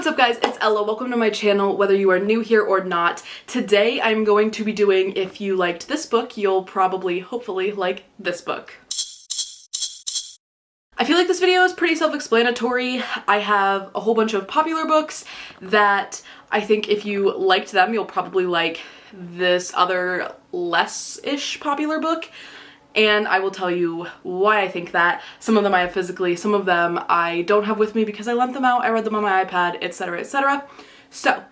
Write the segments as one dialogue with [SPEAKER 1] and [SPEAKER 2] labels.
[SPEAKER 1] What's up guys, it's Ella. Welcome to my channel, whether you are new here or not. Today I'm going to be doing, if you liked this book, you'll probably, hopefully, like this book. I feel like this video is pretty self-explanatory. I have a whole bunch of popular books that I think if you liked them, you'll probably like this other less-ish popular book. And I will tell you why I think that. Some of them I have physically, some of them I don't have with me because I lent them out, I read them on my iPad, etc, etc. So,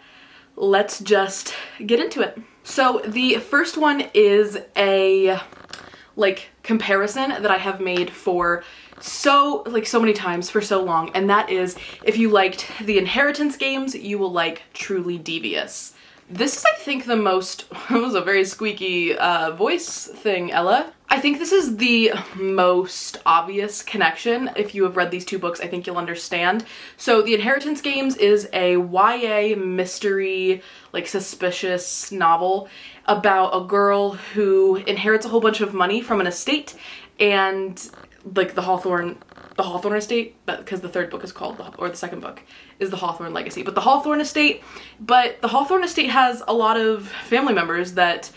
[SPEAKER 1] let's just get into it. So, the first one is a, comparison that I have made for so many times for so long, and that is, if you liked the Inheritance Games, you will like Truly Devious. This is, I think, the most, that was a very squeaky voice thing, Ella. I think this is the most obvious connection. If you have read these two books, I think you'll understand. So The Inheritance Games is a YA mystery, suspicious novel about a girl who inherits a whole bunch of money from an estate, and the Hawthorne estate, because the third book is called, or the second book is the Hawthorne Legacy, but the Hawthorne estate has a lot of family members that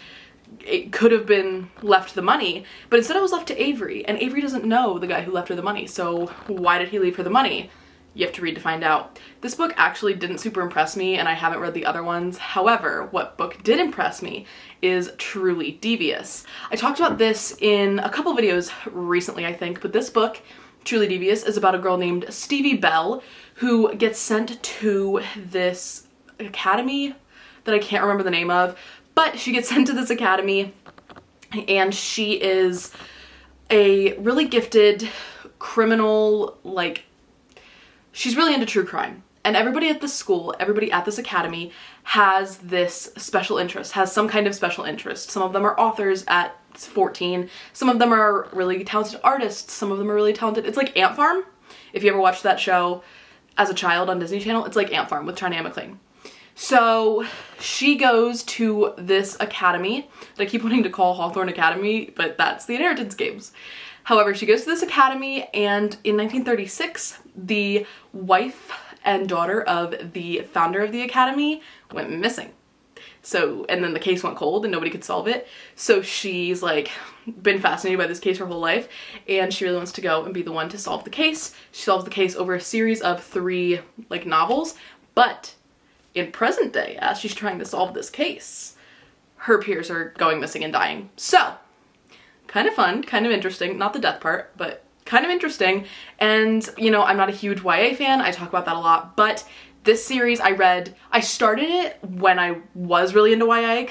[SPEAKER 1] it could have been left the money, but instead it was left to Avery, and Avery doesn't know the guy who left her the money, so why did he leave her the money? You have to read to find out. This book actually didn't super impress me, and I haven't read the other ones. However, what book did impress me is Truly Devious. I talked about this in a couple videos recently, I think, but this book, Truly Devious, is about a girl named Stevie Bell who gets sent to this academy that I can't remember the name of, but she gets sent to this academy, and she is a really gifted criminal, she's really into true crime. And everybody at this school, everybody at this academy has this special interest, has some kind of special interest. Some of them are authors at 14, some of them are really talented artists, some of them are really talented. It's like Ant Farm. If you ever watched that show as a child on Disney Channel, it's like Ant Farm with China McClain. So she goes to this academy that I keep wanting to call Hawthorne Academy, but that's the Inheritance Games. However, she goes to this academy, and in 1936, the wife and daughter of the founder of the academy went missing. So, and then the case went cold and nobody could solve it. So she's been fascinated by this case her whole life, and she really wants to go and be the one to solve the case. She solves the case over a series of 3 novels, but in present day, as she's trying to solve this case, her peers are going missing and dying. So, kind of fun, kind of interesting, not the death part, but kind of interesting. And, I'm not a huge YA fan, I talk about that a lot, but this series I started it when I was really into YA,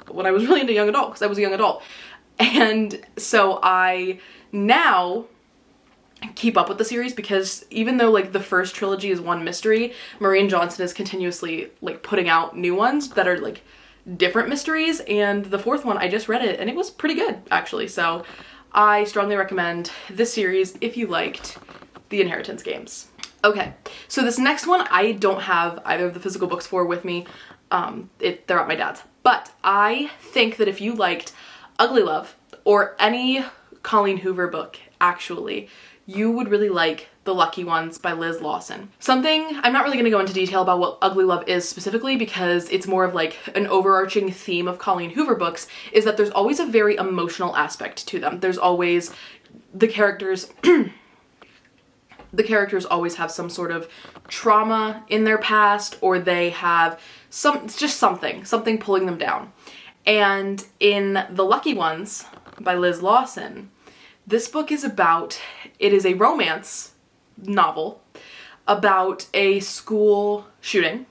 [SPEAKER 1] when I was really into young adult, because I was a young adult. And so I now keep up with the series because even though the first trilogy is one mystery, Marian Johnson is continuously putting out new ones that are different mysteries, and the 4th one, I just read it and it was pretty good actually. So I strongly recommend this series if you liked the Inheritance Games. Okay, so this next one I don't have either of the physical books for with me. They're at my dad's. But I think that if you liked Ugly Love, or any Colleen Hoover book actually, you would really like The Lucky Ones by Liz Lawson. I'm not really going to go into detail about what Ugly Love is specifically because it's more of an overarching theme of Colleen Hoover books, is that there's always a very emotional aspect to them. There's always, the characters always have some sort of trauma in their past, or they have something pulling them down. And in The Lucky Ones by Liz Lawson, this book is it is a romance novel about a school shooting,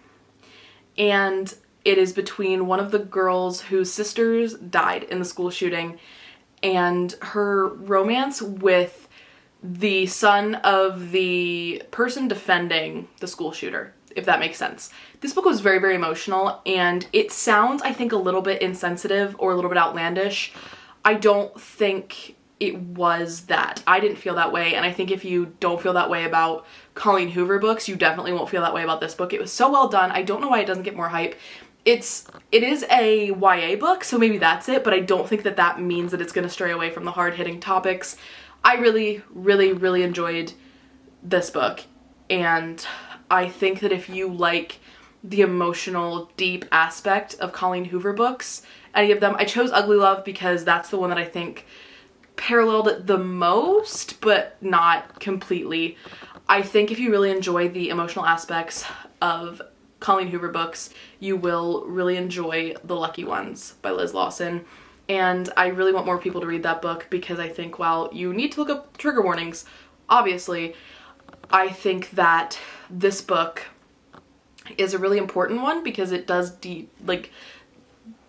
[SPEAKER 1] and it is between one of the girls whose sisters died in the school shooting and her romance with the son of the person defending the school shooter, if that makes sense. This book was very, very emotional, and it sounds, I think, a little bit insensitive or a little bit outlandish. I don't think it was that. I didn't feel that way, and I think if you don't feel that way about Colleen Hoover books, you definitely won't feel that way about this book. It was so well done. I don't know why it doesn't get more hype. It is a YA book, so maybe that's it, but I don't think that means that it's going to stray away from the hard-hitting topics. I really, really, really enjoyed this book, and I think that if you like the emotional, deep aspect of Colleen Hoover books, any of them, I chose Ugly Love because that's the one that I think paralleled it the most, but not completely. I think if you really enjoy the emotional aspects of Colleen Hoover books, you will really enjoy The Lucky Ones by Liz Lawson. And I really want more people to read that book because I think while you need to look up trigger warnings, obviously, I think that this book is a really important one because it does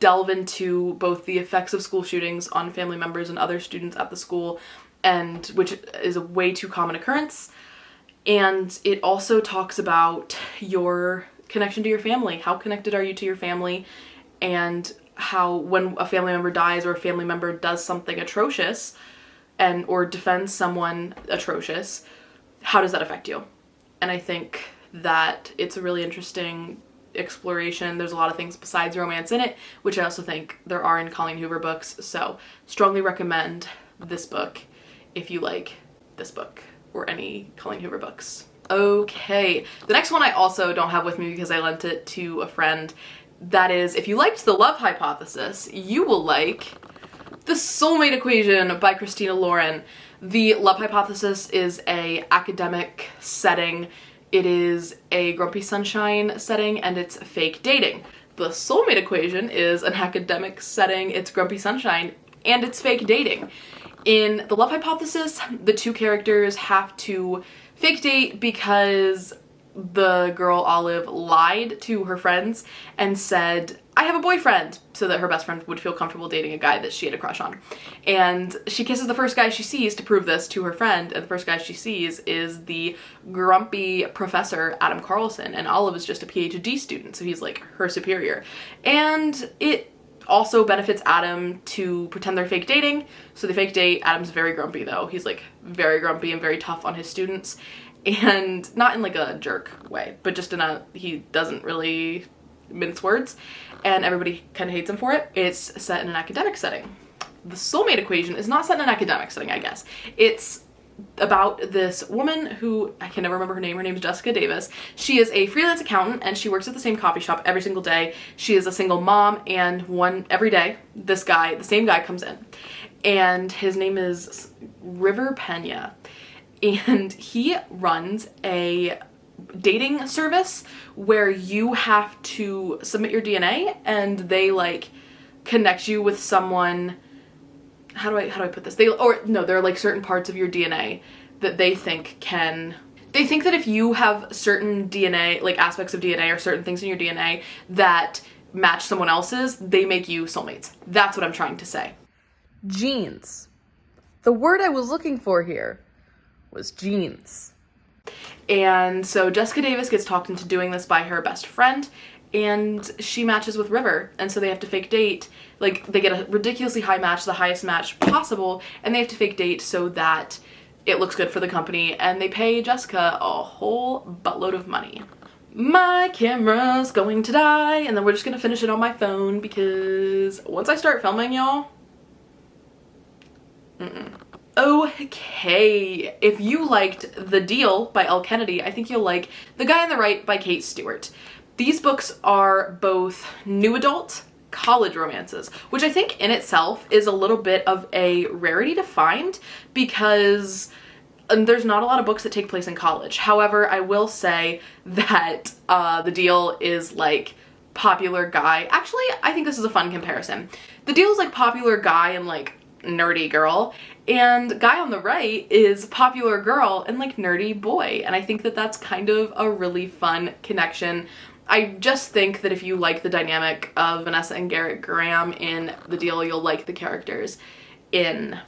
[SPEAKER 1] delve into both the effects of school shootings on family members and other students at the school, and which is a way too common occurrence. And it also talks about your connection to your family. How connected are you to your family? And how when a family member dies or a family member does something atrocious or defends someone atrocious, how does that affect you? And I think that it's a really interesting exploration. There's a lot of things besides romance in it, which I also think there are in Colleen Hoover books. So strongly recommend this book if you like this book or any Colleen Hoover books. Okay, the next one I also don't have with me because I lent it to a friend. That is, if you liked The Love Hypothesis, you will like The Soulmate Equation by Christina Lauren. The Love Hypothesis is a academic setting. It is a Grumpy Sunshine setting, and it's fake dating. The Soulmate Equation is an academic setting, it's Grumpy Sunshine, and it's fake dating. In The Love Hypothesis, the two characters have to fake date because the girl Olive lied to her friends and said, I have a boyfriend, so that her best friend would feel comfortable dating a guy that she had a crush on. And she kisses the first guy she sees to prove this to her friend, and the first guy she sees is the grumpy professor, Adam Carlson, and Olive is just a PhD student, so he's like her superior. And it also benefits Adam to pretend they're fake dating, so they fake date. Adam's very grumpy though. He's like very grumpy and very tough on his students, and not in like a jerk way, but just in a, he doesn't really mince words, and everybody kind of hates him for it. It's set in an academic setting. The Soulmate Equation is not set in an academic setting, I guess. It's about this woman who, I can never remember her name. Her name is Jessica Davis. She is a freelance accountant and she works at the same coffee shop every single day. She is a single mom, and every day, this guy, the same guy comes in, and his name is River Pena, and he runs a dating service where you have to submit your DNA and they like connect you with someone. How do I put this? There are like certain parts of your DNA that they think that if you have certain DNA, like aspects of DNA or certain things in your DNA that match someone else's, they make you soulmates. That's what I'm trying to say. Genes. The word I was looking for here was genes. And so Jessica Davis gets talked into doing this by her best friend, and she matches with River, and so they have to fake date. Like, they get a ridiculously high match, the highest match possible, and they have to fake date so that it looks good for the company, and they pay Jessica a whole buttload of money. My camera's going to die, and then we're just gonna finish it on my phone because once I start filming, y'all, Okay, if you liked The Deal by Elle Kennedy, I think you'll like The Guy on the Right by Kate Stewart. These books are both new adult college romances, which I think in itself is a little bit of a rarity to find because there's not a lot of books that take place in college. However, I will say that The Deal is like popular guy. Actually, I think this is a fun comparison. The Deal is like popular guy and like nerdy girl, and Guy on the Right is popular girl and like nerdy boy, and I think that that's kind of a really fun connection. I just think that if you like the dynamic of Vanessa and Garrett Graham in The Deal, you'll like the characters in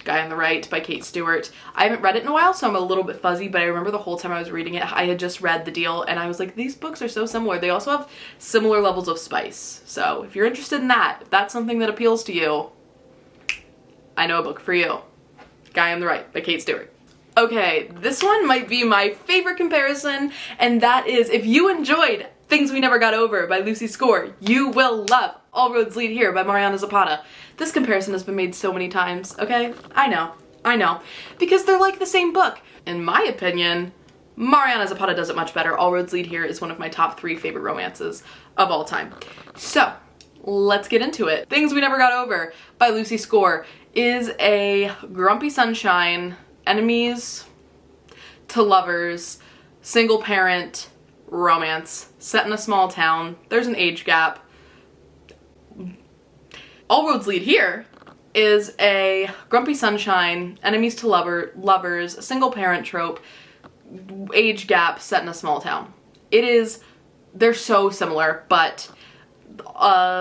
[SPEAKER 1] Guy on the Right by Kate Stewart. I haven't read it in a while, so I'm a little bit fuzzy, but I remember the whole time I was reading it, I had just read The Deal, and I was like, these books are so similar. They also have similar levels of spice, so if you're interested in that, if that's something that appeals to you, I know a book for you. Guy on the Right by Kate Stewart. Okay, this one might be my favorite comparison, and that is if you enjoyed Things We Never Got Over by Lucy Score, you will love All Roads Lead Here by Mariana Zapata. This comparison has been made so many times, okay? I know. Because they're like the same book. In my opinion, Mariana Zapata does it much better. All Roads Lead Here is one of my top 3 favorite romances of all time. So, let's get into it. Things We Never Got Over by Lucy Score is a grumpy sunshine, enemies to lovers, single parent romance set in a small town. There's an age gap. All Roads Lead Here is a grumpy sunshine, enemies to lovers, single parent trope, age gap set in a small town. They're so similar, but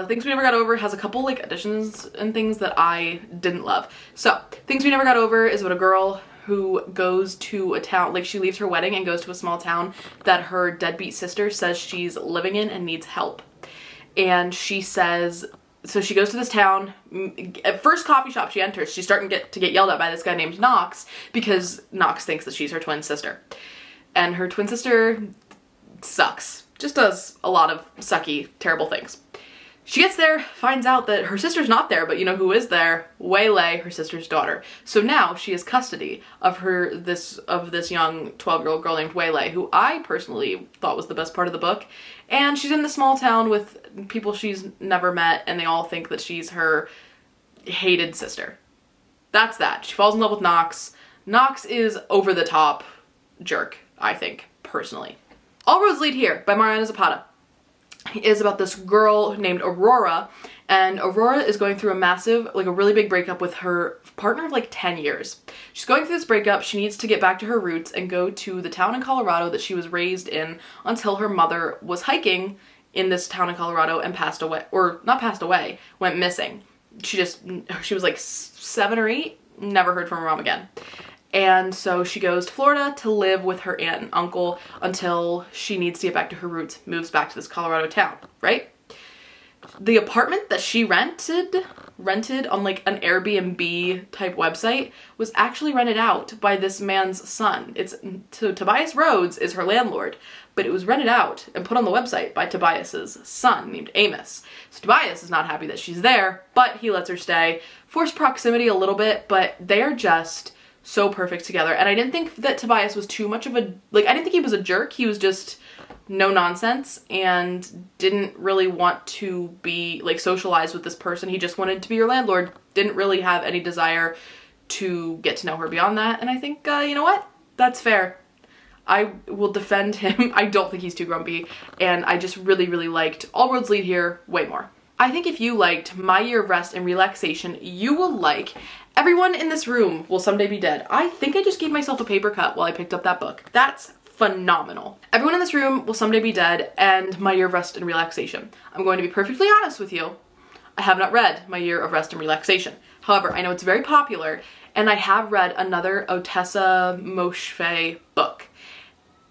[SPEAKER 1] Things We Never Got Over has a couple like additions and things that I didn't love. So, Things We Never Got Over is about a girl who goes to a town, like she leaves her wedding and goes to a small town that her deadbeat sister says she's living in and needs help. And she says, so she goes to this town. At first coffee shop she enters, she's starting to get yelled at by this guy named Knox because Knox thinks that she's her twin sister. And her twin sister sucks. Just does a lot of sucky, terrible things. She gets there, finds out that her sister's not there, but you know who is there? Waylay, her sister's daughter. So now she has custody of this young 12-year-old girl named Waylay, who I personally thought was the best part of the book. And she's in the small town with people she's never met, and they all think that she's her hated sister. That's that. She falls in love with Knox. Knox is over the top jerk, I think, personally. All Roads Lead Here by Mariana Zapata is about this girl named Aurora, and Aurora is going through a really big breakup with her partner of like 10 years. She's going through this breakup. She needs to get back to her roots and go to the town in Colorado that she was raised in until her mother was hiking in this town in Colorado and went missing. She was like 7 or 8, never heard from her mom again. And so she goes to Florida to live with her aunt and uncle until she needs to get back to her roots, moves back to this Colorado town, right? The apartment that she rented on like an Airbnb type website was actually rented out by this man's son. Tobias Rhodes is her landlord, but it was rented out and put on the website by Tobias's son named Amos. So Tobias is not happy that she's there, but he lets her stay. Forced proximity a little bit, but they are just so perfect together. And I didn't think that Tobias was too much of I didn't think he was a jerk. He was just no nonsense and didn't really want to be socialized with this person. He just wanted to be your landlord. Didn't really have any desire to get to know her beyond that. And I think, you know what? That's fair. I will defend him. I don't think he's too grumpy. And I just really, really liked All Roads Lead Here way more. I think if you liked My Year of Rest and Relaxation, you will like Everyone in This Room Will Someday Be Dead. I think I just gave myself a paper cut while I picked up that book. That's phenomenal. Everyone in This Room Will Someday Be Dead and My Year of Rest and Relaxation. I'm going to be perfectly honest with you. I have not read My Year of Rest and Relaxation. However, I know it's very popular, and I have read another Ottessa Moshfegh book.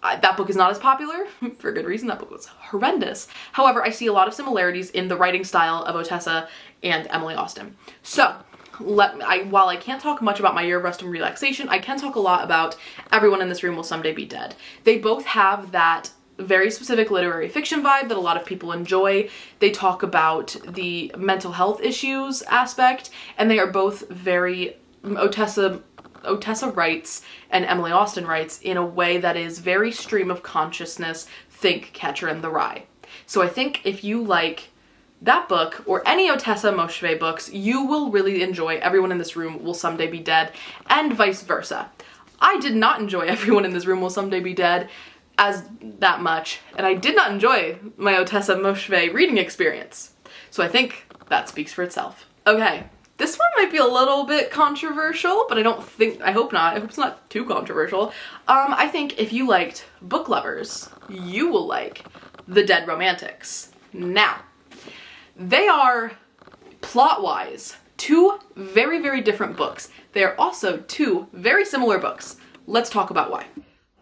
[SPEAKER 1] That book is not as popular, for a good reason. That book was horrendous. However, I see a lot of similarities in the writing style of Ottessa and Emily Austen. So, while I can't talk much about My Year of Rest and Relaxation, I can talk a lot about Everyone in This Room Will Someday Be Dead. They both have that very specific literary fiction vibe that a lot of people enjoy. They talk about the mental health issues aspect, and they are both very Ottessa writes and Emily Austen writes in a way that is very stream of consciousness, think Catcher in the Rye. So I think if you like that book or any Ottessa Moshfegh books, you will really enjoy Everyone in This Room Will Someday Be Dead, and vice versa. I did not enjoy Everyone in This Room Will Someday Be Dead as that much, and I did not enjoy my Ottessa Moshfegh reading experience. So I think that speaks for itself. Okay. This one might be a little bit controversial, but I hope not. I hope it's not too controversial. I think if you liked book lovers, you will like The Dead Romantics. Now, they are, plot-wise, 2 very, very different books. They are also 2 very similar books. Let's talk about why.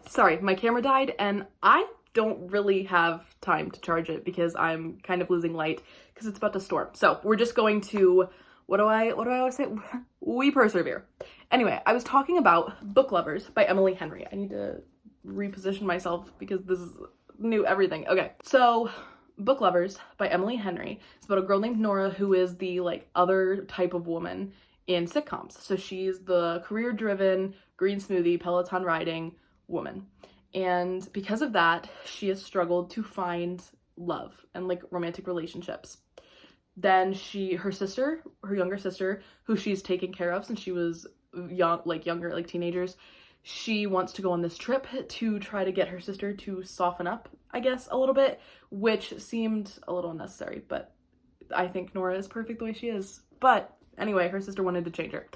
[SPEAKER 1] Sorry, my camera died, and I don't really have time to charge it because I'm kind of losing light because it's about to storm. So we're just going to... What do I always say? We persevere. Anyway, I was talking about Book Lovers by Emily Henry. I need to reposition myself because this is new everything. Okay, so Book Lovers by Emily Henry. It's about a girl named Nora who is the other type of woman in sitcoms. So she's the career-driven, green smoothie, Peloton riding woman. And because of that, she has struggled to find love and like romantic relationships. Then her younger sister, who she's taken care of since she was younger, like teenagers, she wants to go on this trip to try to get her sister to soften up, I guess, a little bit, which seemed a little unnecessary, but I think Nora is perfect the way she is. But anyway, her sister wanted to change her.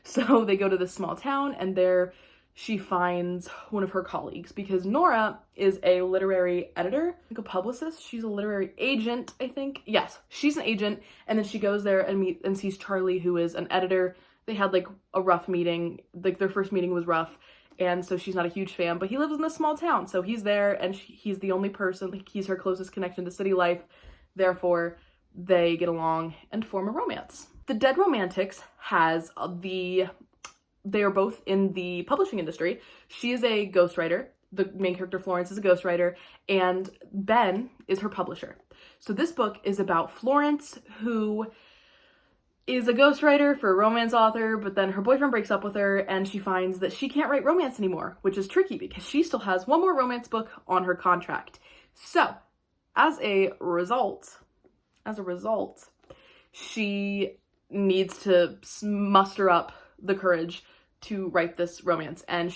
[SPEAKER 1] So they go to this small town, and there she finds one of her colleagues, because Nora is a literary editor, like a publicist. She's a literary agent, I think. Yes, she's an agent. And then she goes there and sees Charlie, who is an editor. They had like a rough meeting. Like their first meeting was rough. And so she's not a huge fan, but he lives in this small town. So he's there, and he's the only person, like he's her closest connection to city life. Therefore, they get along and form a romance. The Dead Romantics they are both in the publishing industry. She is a ghostwriter. The main character, Florence, is a ghostwriter, and Ben is her publisher. So this book is about Florence, who is a ghostwriter for a romance author, but then her boyfriend breaks up with her, and she finds that she can't write romance anymore, which is tricky because she still has one more romance book on her contract. So, as a result, she needs to muster up the courage to write this romance. And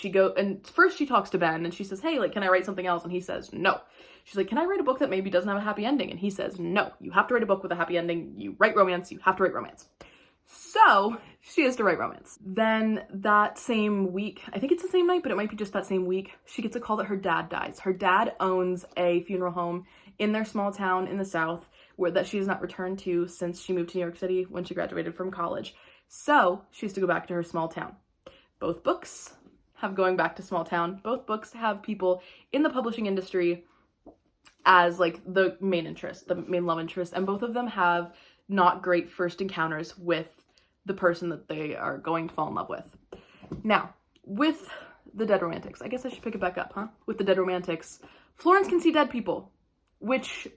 [SPEAKER 1] first she talks to Ben, and she says, hey, like, can I write something else? And he says, no. She's like, can I write a book that maybe doesn't have a happy ending? And he says, no, you have to write a book with a happy ending. You write romance, you have to write romance. So she has to write romance. Then that same week, I think it's the same night, but it might be just that same week, she gets a call that her dad dies. Her dad owns a funeral home in their small town in the South that she has not returned to since she moved to New York City when she graduated from college. So she has to go back to her small town. Both books have going back to small town. Both books have people in the publishing industry as like the main interest, the main love interest, and both of them have not great first encounters with the person that they are going to fall in love with. Now, with the Dead Romantics, I guess I should pick it back up, huh? With the Dead Romantics, Florence can see dead people, which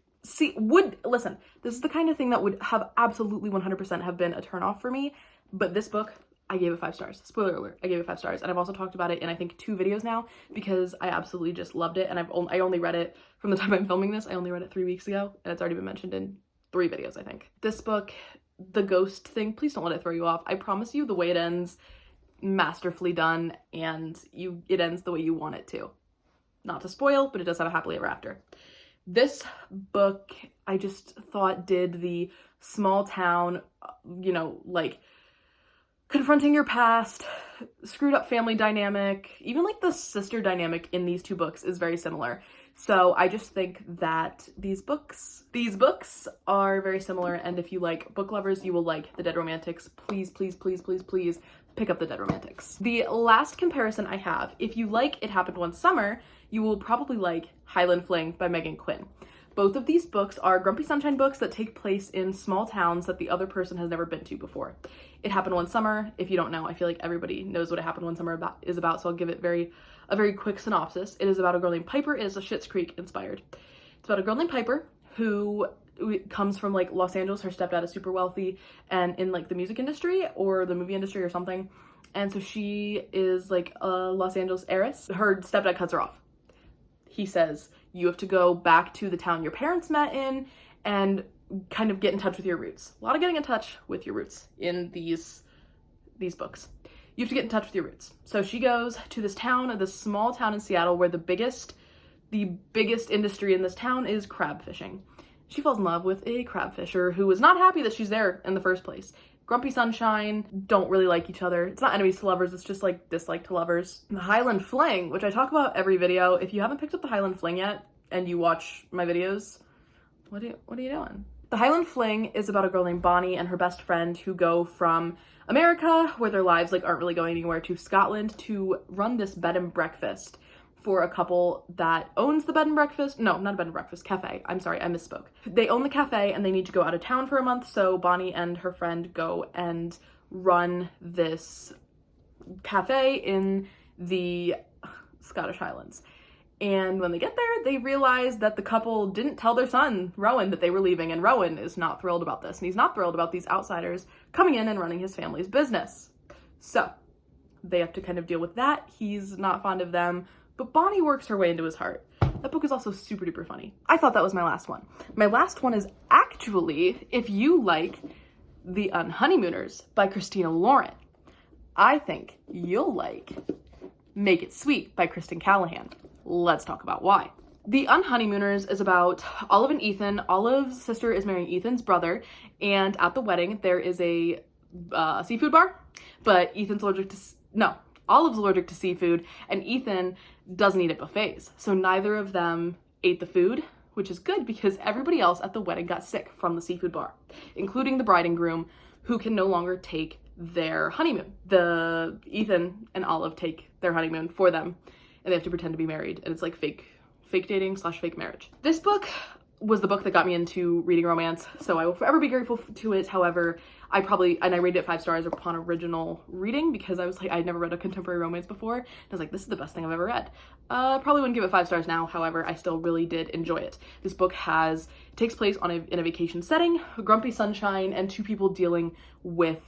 [SPEAKER 1] listen, this is the kind of thing that would have absolutely 100% have been a turnoff for me, but this book, I gave it 5 stars. Spoiler alert, I gave it 5 stars. And I've also talked about it in, I think, 2 videos now, because I absolutely just loved it. And I only read it from the time I'm filming this. I only read it 3 weeks ago, and it's already been mentioned in 3 videos, I think. This book, the ghost thing, please don't let it throw you off. I promise you, the way it ends, masterfully done, and it ends the way you want it to. Not to spoil, but it does have a happily ever after. This book, I just thought did the small town, like, confronting your past, screwed up family dynamic, even like the sister dynamic in these 2 books is very similar. So I just think that these books are very similar, and if you like book lovers, you will like The Dead Romantics. Please, please, please, please, please pick up The Dead Romantics. The last comparison I have, if you like It Happened One Summer, you will probably like Highland Fling by Megan Quinn. Both of these books are Grumpy Sunshine books that take place in small towns that the other person has never been to before. It Happened One Summer, if you don't know, I feel like everybody knows what It Happened One Summer is about, so I'll give it a very quick synopsis. It is about a girl named Piper. It is a Schitt's Creek inspired. It's about a girl named Piper who comes from like Los Angeles. Her stepdad is super wealthy and in like the music industry or the movie industry or something. And so she is like a Los Angeles heiress. Her stepdad cuts her off. He says, you have to go back to the town your parents met in and kind of get in touch with your roots. A lot of getting in touch with your roots in these books. You have to get in touch with your roots. So she goes to this small town in Seattle where the biggest industry in this town is crab fishing. She falls in love with a crab fisher who is not happy that she's there in the first place. Grumpy Sunshine don't really like each other. It's not enemies to lovers, it's just like dislike to lovers. The Highland Fling, which I talk about every video. If you haven't picked up the Highland Fling yet and you watch my videos, what are you doing? The Highland Fling is about a girl named Bonnie and her best friend who go from America, where their lives like aren't really going anywhere, to Scotland to run this bed and breakfast for a couple that owns the bed and breakfast. No, not a bed and breakfast, cafe. I'm sorry, I misspoke. They own the cafe and they need to go out of town for a month, so Bonnie and her friend go and run this cafe in the Scottish Highlands. And when they get there, they realize that the couple didn't tell their son, Rowan, that they were leaving, and Rowan is not thrilled about this, and he's not thrilled about these outsiders coming in and running his family's business. So they have to kind of deal with that. He's not fond of them but Bonnie works her way into his heart. That book is also super duper funny. I thought that was my last one. My last one is actually, if you like The Unhoneymooners by Christina Lauren. I think you'll like Make It Sweet by Kristen Callahan. Let's talk about why. The Unhoneymooners is about Olive and Ethan. Olive's sister is marrying Ethan's brother, and at the wedding there is a seafood bar, but Olive's allergic to seafood, and Ethan doesn't eat at buffets. So neither of them ate the food, which is good because everybody else at the wedding got sick from the seafood bar, including the bride and groom, who can no longer take their honeymoon. Ethan and Olive take their honeymoon for them, and they have to pretend to be married, and it's like fake dating / fake marriage. This book was the book that got me into reading romance, so I will forever be grateful to it. However, I rated it 5 stars upon original reading because I was like, I'd never read a contemporary romance before, and I was like, this is the best thing I've ever read. Probably wouldn't give it 5 stars now, however, I still really did enjoy it. This book takes place in a vacation setting, grumpy sunshine, and 2 people dealing with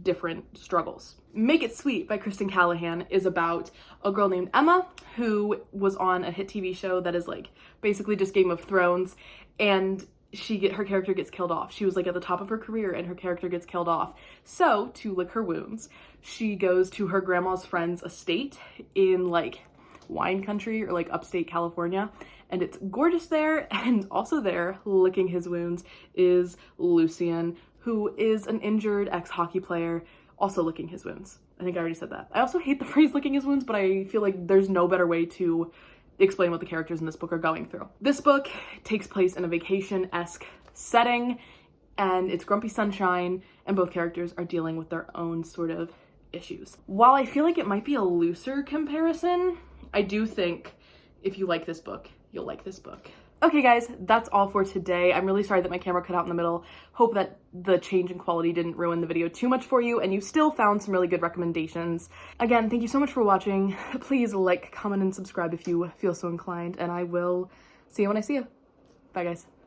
[SPEAKER 1] different struggles. Make It Sweet by Kristen Callahan is about a girl named Emma who was on a hit TV show that is like basically just Game of Thrones, and her character gets killed off. She was like at the top of her career and her character gets killed off. So to lick her wounds, she goes to her grandma's friend's estate in like wine country or like upstate California, and it's gorgeous there. And also there, licking his wounds, is Lucien, who is an injured ex-hockey player, also licking his wounds. I think I already said that. I also hate the phrase licking his wounds, but I feel like there's no better way to explain what the characters in this book are going through. This book takes place in a vacation-esque setting, and it's grumpy sunshine, and both characters are dealing with their own sort of issues. While I feel like it might be a looser comparison, I do think if you like this book, you'll like this book. Okay guys, that's all for today. I'm really sorry that my camera cut out in the middle. Hope that the change in quality didn't ruin the video too much for you and you still found some really good recommendations. Again, thank you so much for watching. Please like, comment, and subscribe if you feel so inclined, and I will see you when I see you. Bye guys.